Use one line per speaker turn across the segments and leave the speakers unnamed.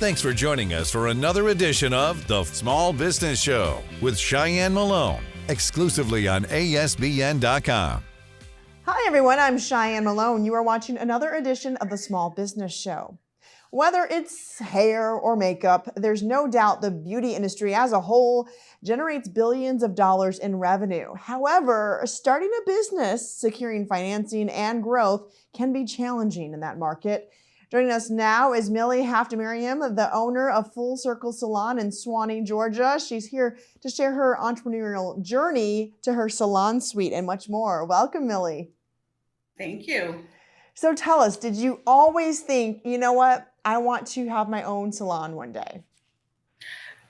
Thanks for joining us for another edition of The Small Business Show with Cheyenne Malone, exclusively on ASBN.com.
Hi, everyone. I'm Cheyenne Malone. You are watching another edition of The Small Business Show. Whether it's hair or makeup, there's no doubt the beauty industry as a whole generates billions of dollars in revenue. However, starting a business, securing financing, and growth can be challenging in that market. Joining us now is Millie Habetemariam, the owner of Full Circle Salon in Suwanee, Georgia. She's here to share her entrepreneurial journey to her salon suite and much more. Welcome, Millie.
Thank you.
So tell us, did you always think, you know what, I want to have my own salon one day?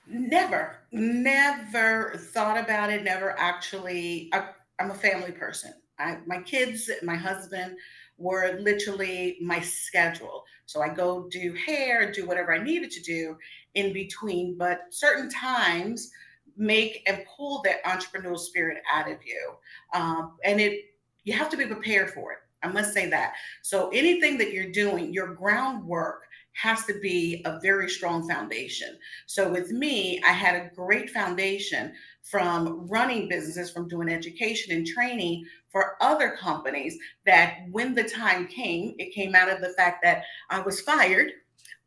Never thought about it. Never actually. I'm a family person. My kids, my husband were literally my schedule. So I go do hair, do whatever I needed to do in between, but certain times make and pull that entrepreneurial spirit out of you. You have to be prepared for it. I must say that. So anything that you're doing, your groundwork has to be a very strong foundation. So with me, I had a great foundation from running businesses, from doing education and training for other companies, that when the time came, it came out of the fact that I was fired.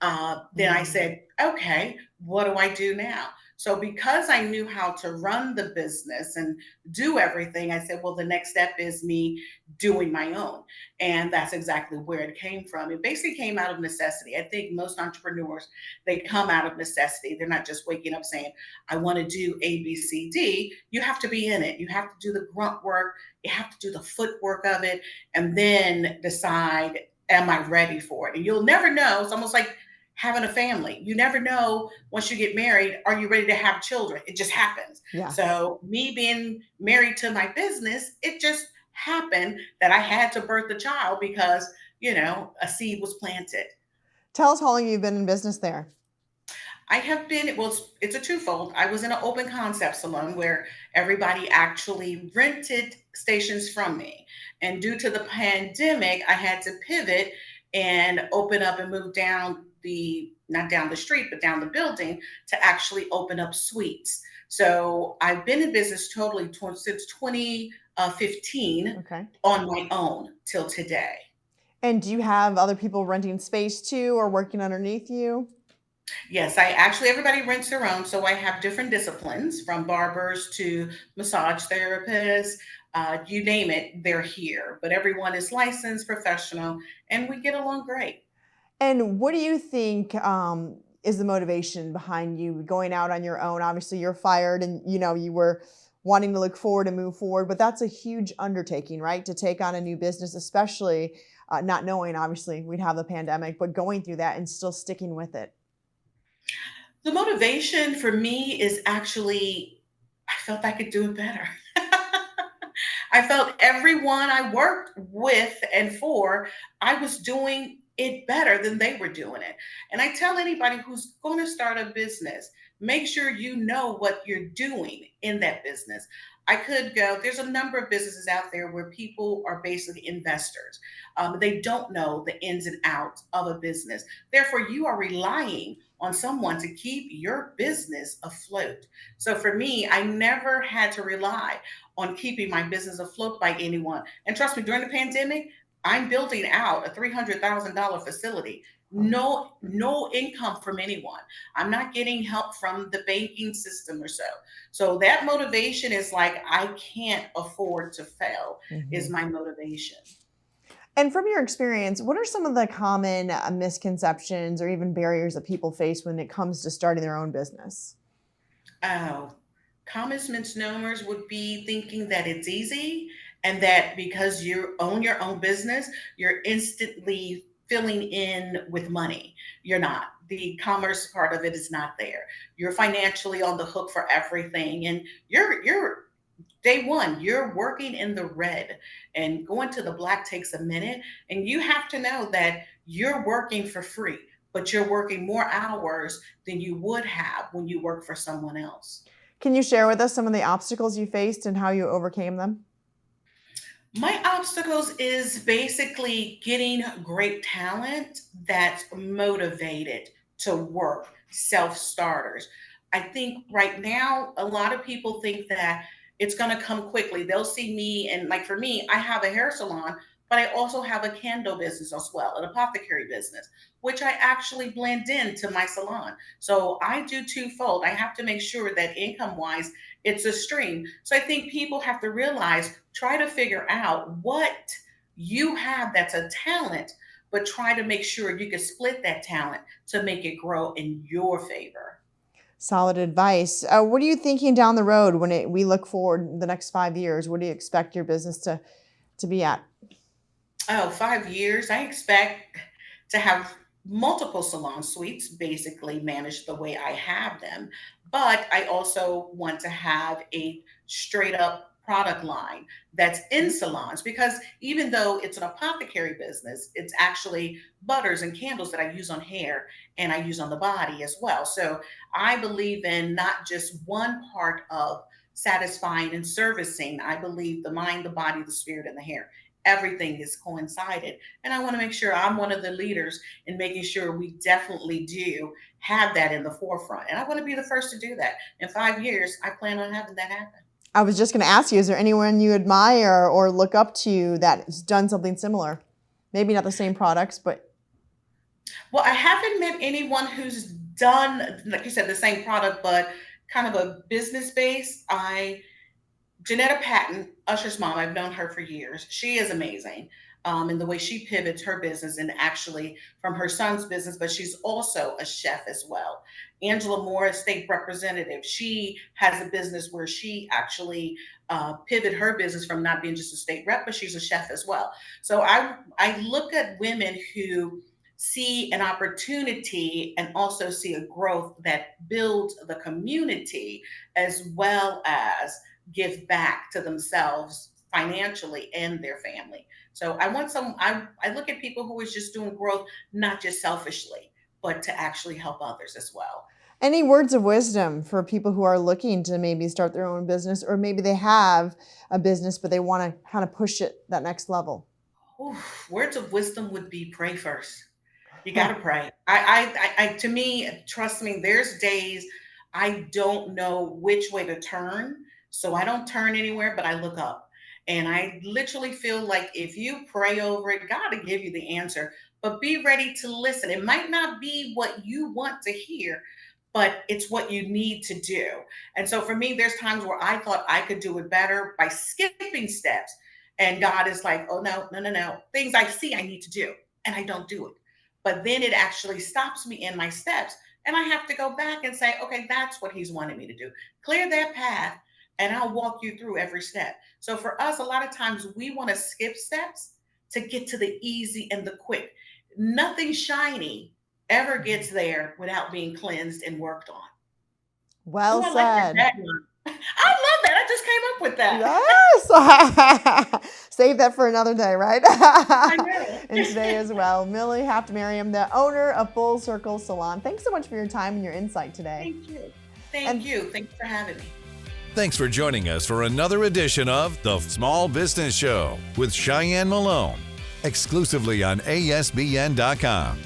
Then I said, okay, what do I do now? So because I knew how to run the business and do everything, I said, well, the next step is me doing my own. And that's exactly where it came from. It basically came out of necessity. I think most entrepreneurs, they come out of necessity. They're not just waking up saying, I want to do A, B, C, D. You have to be in it. You have to do the grunt work. You have to do the footwork of it, and then decide, am I ready for it? And you'll never know. It's almost like having a family. You never know once you get married, are you ready to have children? It just happens.
Yeah.
So me being married to my business, it just happened that I had to birth a child because, a seed was planted.
Tell us how long you've been in business there.
I have been, well, it's a twofold. I was in an open concept salon where everybody actually rented stations from me. And due to the pandemic, I had to pivot and open up and move not down the street, but down the building to actually open up suites. So I've been in business totally since 2015 on my own till today.
And do you have other people renting space too or working underneath you?
Yes, everybody rents their own. So I have different disciplines, from barbers to massage therapists, you name it, they're here. But everyone is licensed, professional, and we get along great.
And what do you think is the motivation behind you going out on your own? Obviously, you're fired and, you were wanting to look forward and move forward, but that's a huge undertaking, right? To take on a new business, especially not knowing, obviously, we'd have the pandemic, but going through that and still sticking with it.
The motivation for me is actually, I felt I could do it better. I felt everyone I worked with and for, I was doing it better than they were doing it. And I tell anybody who's going to start a business, make sure you know what you're doing in that business. There's a number of businesses out there where people are basically investors. They don't know the ins and outs of a business. Therefore, you are relying on someone to keep your business afloat. So for me, I never had to rely on keeping my business afloat by anyone. And trust me, during the pandemic, I'm building out a $300,000 facility. No income from anyone. I'm not getting help from the banking system or so. So that motivation is like, I can't afford to fail, is my motivation.
And from your experience, what are some of the common misconceptions or even barriers that people face when it comes to starting their own business?
Common misnomers would be thinking that it's easy and that because you own your own business, you're instantly filling in with money. You're not. The commerce part of it is not there. You're financially on the hook for everything, and you're day one, you're working in the red, and going to the black takes a minute. And you have to know that you're working for free, but you're working more hours than you would have when you work for someone else.
Can you share with us some of the obstacles you faced and how you overcame them?
My obstacles is basically getting great talent that's motivated to work, self-starters. I think right now, a lot of people think that it's going to come quickly. They'll see me, and like for me, I have a hair salon, but I also have a candle business as well, an apothecary business, which I actually blend into my salon. So I do twofold. I have to make sure that income wise, it's a stream. So I think people have to realize, try to figure out what you have that's a talent, but try to make sure you can split that talent to make it grow in your favor.
Solid advice. What are you thinking down the road when we look forward the next 5 years? What do you expect your business to be at?
Oh, 5 years. I expect to have multiple salon suites basically managed the way I have them. But I also want to have a straight up product line that's in salons, because even though it's an apothecary business, it's actually butters and candles that I use on hair and I use on the body as well. So I believe in not just one part of satisfying and servicing. I believe the mind, the body, the spirit, and the hair, everything is coincided. And I want to make sure I'm one of the leaders in making sure we definitely do have that in the forefront. And I want to be the first to do that. In 5 years, I plan on having that happen.
I was just going to ask you, is there anyone you admire or look up to that has done something similar? Maybe not the same products, but
Well, I haven't met anyone who's done, like you said, the same product, but kind of a business base. Janetta Patton, Usher's mom, I've known her for years. She is amazing, in the way she pivots her business and actually from her son's business, but she's also a chef as well. Angela Moore, state representative, she has a business where she actually pivot her business from not being just a state rep, but she's a chef as well. So I look at women who see an opportunity and also see a growth that builds the community as well as give back to themselves financially and their family. So I look at people who is just doing growth, not just selfishly, but to actually help others as well.
any words of wisdom for people who are looking to maybe start their own business, or maybe they have a business, but they want to kind of push it that next level?
Oof, words of wisdom would be pray first. You got to pray. To me, trust me, there's days I don't know which way to turn. So I don't turn anywhere, but I look up. And I literally feel like if you pray over it, God will give you the answer, but be ready to listen. It might not be what you want to hear, but it's what you need to do. And so for me, there's times where I thought I could do it better by skipping steps. And God is like, oh, no, no, no, no. Things I see I need to do, and I don't do it. But then it actually stops me in my steps. And I have to go back and say, okay, that's what he's wanting me to do. Clear that path, and I'll walk you through every step. So for us, a lot of times we want to skip steps to get to the easy and the quick. Nothing shiny ever gets there without being cleansed and worked on.
Well
Oh, I like that
said.
tagline. I love that. I just came up with that.
Yes. Save that for another day, right?
I know.
And today as well. Millie Habetemariam, the owner of Full Circle Salon. Thanks so much for your time and your insight today.
Thank you. Thank
And
you. Thanks for having me.
Thanks for joining us for another edition of The Small Business Show with Cheyenne Malone, exclusively on ASBN.com.